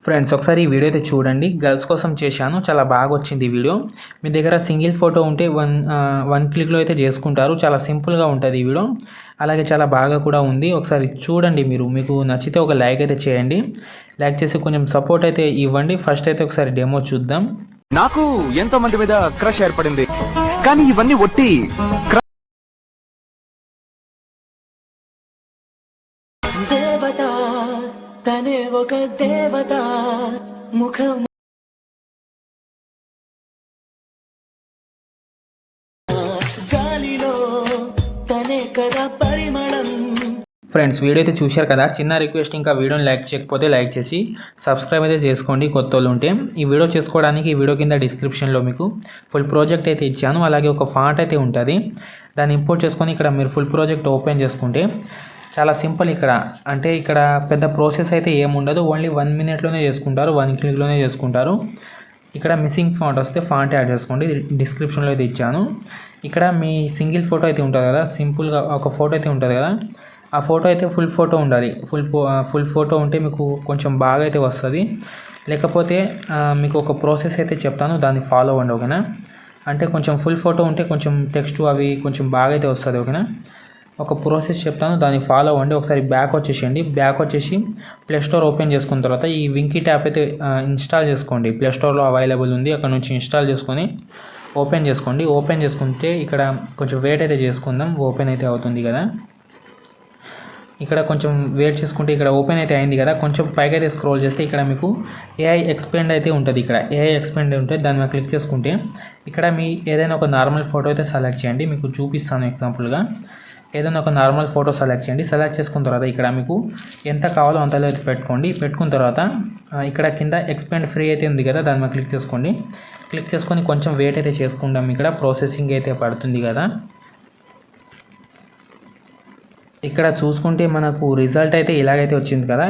Friends ఒకసారి ఈ video అయితే చూడండి. గర్ల్స్ కోసం చేశాను, చాలా బాగా వచ్చింది ఈ వీడియో. మీ దగ్గర సింగిల్ ఫోటో ఉంటే వన్ క్లిక్లో అయితే చేసుకుంటారు. చాలా సింపుల్గా ఉంటుంది ఈ వీడియో, అలాగే చాలా బాగా కూడా ఉంది. ఒకసారి చూడండి, మీకు నచ్చితే ఒక లైక్ అయితే చేయండి. లైక్ చేసి కొంచెం సపోర్ట్ అయితే ఇవ్వండి. ఫస్ట్ అయితే ఒకసారి డెమో చూద్దాం. నాకు ఎంతో మంది మీద క్రష్ ఏర్పడింది, కానీ ఇవన్నీ ఒట్టి దేవత తనే ఒక దేవత ముఖం గాలిలో తనే కదా పరిమళం. ఫ్రెండ్స్ వీడియో అయితే చూశారు కదా. చిన్న రిక్వెస్ట్, ఇంకా వీడియోని లైక్ చేయకపోతే లైక్ చేసి సబ్స్క్రైబ్ అయితే చేసుకోండి కొత్త వాళ్ళు ఉంటే. ఈ వీడియో చేసుకోవడానికి ఈ వీడియో కింద డిస్క్రిప్షన్లో మీకు ఫుల్ ప్రాజెక్ట్ అయితే ఇచ్చాను, అలాగే ఒక ఫాంట్ అయితే ఉంటుంది. దాన్ని ఇంపోర్ట్ చేసుకొని ఇక్కడ మీరు ఫుల్ ప్రాజెక్ట్ ఓపెన్ చేసుకుంటే చాలా సింపుల్. ఇక్కడ పెద్ద ప్రాసెస్ అయితే ఏముండదు, ఓన్లీ 1 మినిట్లోనే చేసుకుంటారు, 1 క్లిక్లోనే చేసుకుంటారు. ఇక్కడ మిస్సింగ్ ఫాంట్ వస్తే ఫాంట్ యాడ్ చేసుకోండి, డిస్క్రిప్షన్లో అయితే ఇచ్చాను. ఇక్కడ మీ సింగిల్ ఫోటో అయితే ఉంటుంది కదా, సింపుల్గా ఒక ఫోటో అయితే ఉంటుంది కదా, ఆ ఫోటో అయితే ఫుల్ ఫోటో ఉండాలి. ఫుల్ ఫోటో ఉంటే మీకు కొంచెం బాగా అయితే వస్తుంది. లేకపోతే మీకు ఒక ప్రాసెస్ అయితే చెప్తాను, దాన్ని ఫాలో అవ్వండి, ఓకేనా. అంటే కొంచెం ఫుల్ ఫోటో ఉంటే కొంచెం టెక్స్ట్ అవి కొంచెం బాగా అయితే వస్తుంది, ఓకేనా. ఒక ప్రాసెస్ చెప్తాను, దాన్ని ఫాలో అవ్వండి. ఒకసారి బ్యాక్ వచ్చేసి ప్లే స్టోర్ ఓపెన్ చేసుకున్న తర్వాత ఈ వింకీట్ యాప్ అయితే ఇన్స్టాల్ చేసుకోండి. ప్లే స్టోర్లో అవైలబుల్ ఉంది, అక్కడ నుంచి ఇన్స్టాల్ చేసుకొని ఓపెన్ చేసుకోండి. ఓపెన్ చేసుకుంటే ఇక్కడ కొంచెం వెయిట్ అయితే చేసుకుందాం, ఓపెన్ అయితే అవుతుంది కదా. ఇక్కడ కొంచెం వెయిట్ చేసుకుంటే ఇక్కడ ఓపెన్ అయితే అయింది కదా. కొంచెం పైకి అయితే స్క్రోల్ చేస్తే ఇక్కడ మీకు ఏఐ ఎక్స్పెండ్ అయితే ఉంటుంది. ఇక్కడ ఏఐ ఎక్స్పెండ్ ఉంటుంది, దాని మీద క్లిక్ చేసుకుంటే ఇక్కడ మీ ఏదైనా ఒక నార్మల్ ఫోటో అయితే సెలెక్ట్ చేయండి. మీకు చూపిస్తాను ఎగ్జాంపుల్గా. ఏదైనా ఒక నార్మల్ ఫోటో సెలెక్ట్ చేయండి. సెలెక్ట్ చేసుకున్న తర్వాత ఇక్కడ మీకు ఎంత కావాలో అంతలో అయితే పెట్టుకున్న తర్వాత ఇక్కడ కింద ఎక్స్పెండ్ ఫ్రీ అయితే ఉంది కదా, దాని మీద క్లిక్ చేసుకోండి. క్లిక్ చేసుకొని కొంచెం వెయిట్ అయితే చేసుకుంటాం. ఇక్కడ ప్రాసెసింగ్ అయితే పడుతుంది కదా. ఇక్కడ చూసుకుంటే మనకు రిజల్ట్ అయితే ఇలాగైతే వచ్చింది కదా.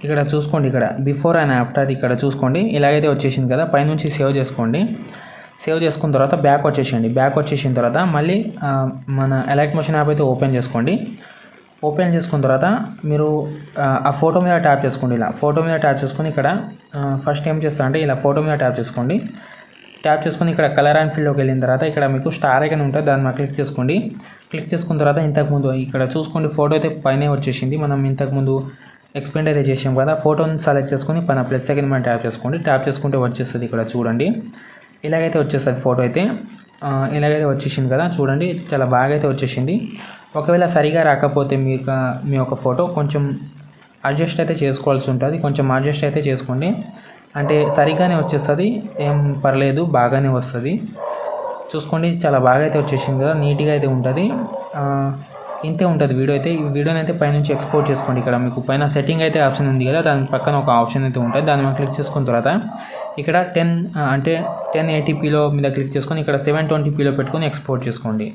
ఇక్కడ చూసుకోండి, ఇక్కడ బిఫోర్ అండ్ ఆఫ్టర్ ఇక్కడ చూసుకోండి, ఇలాగైతే వచ్చేసింది కదా. పైనుంచి సేవ్ చేసుకోండి. సేవ్ చేసుకున్న తర్వాత బ్యాక్ వచ్చేసిన తర్వాత మళ్ళీ మన ఎలైట్ మోషన్ యాప్ అయితే ఓపెన్ చేసుకోండి. ఓపెన్ చేసుకున్న తర్వాత మీరు ఆ ఫోటో మీద ట్యాప్ చేసుకోండి. ఇలా ఫోటో మీద ట్యాప్ చేసుకొని ఇక్కడ ఫస్ట్ ఏం చేస్తారంటే ఇలా ఫోటో మీద ట్యాప్ చేసుకోండి. ట్యాప్ చేసుకొని ఇక్కడ కలర్ అండ్ ఫిల్లోకి వెళ్ళిన తర్వాత ఇక్కడ మీకు స్టార్ ఐకాన్ ఉంటుంది, దాని మీద క్లిక్ చేసుకోండి. క్లిక్ చేసుకున్న తర్వాత ఇంతకుముందు ఇక్కడ చూసుకోండి ఫోటో అయితే పైనే వచ్చేసింది. మనం ఇంతకుముందు ఎక్స్పెండ్ అయితే చేసాం కదా. ఫోటోని సెలెక్ట్ చేసుకొని పైన ప్లస్ సెకండ్ మీద ట్యాప్ చేసుకోండి. ట్యాప్ చేసుకుంటే వచ్చేస్తుంది. ఇక్కడ చూడండి, ఇలాగైతే వచ్చేస్తుంది ఫోటో అయితే. ఇలాగైతే వచ్చేసింది కదా, చూడండి చాలా బాగా అయితే వచ్చేసింది. ఒకవేళ సరిగా రాకపోతే మీ యొక్క ఫోటో కొంచెం అడ్జస్ట్ అయితే చేసుకోవాల్సి ఉంటుంది. కొంచెం అడ్జస్ట్ అయితే చేసుకోండి, అంటే సరిగానే వచ్చేస్తుంది, ఏం పర్లేదు, బాగానే వస్తుంది. చూసుకోండి చాలా బాగా అయితే వచ్చేసింది కదా, నీట్గా అయితే ఉంటుంది. ఇంతే ఉంటుంది వీడియో అయితే. ఈ వీడియోని అయితే పైనుంచి ఎక్స్పోర్ట్ చేసుకోండి. ఇక్కడ మీకు పైన సెట్టింగ్ అయితే ఆప్షన్ ఉంది కదా, దాని పక్కన ఒక ఆప్షన్ అయితే ఉంటుంది, దాని మీద క్లిక్ చేసుకున్న తర్వాత ఇక్కడ 1080pలో మీద క్లిక్ చేసుకొని ఇక్కడ 720pలో పెట్టుకొని ఎక్స్పోర్ట్ చేసుకోండి.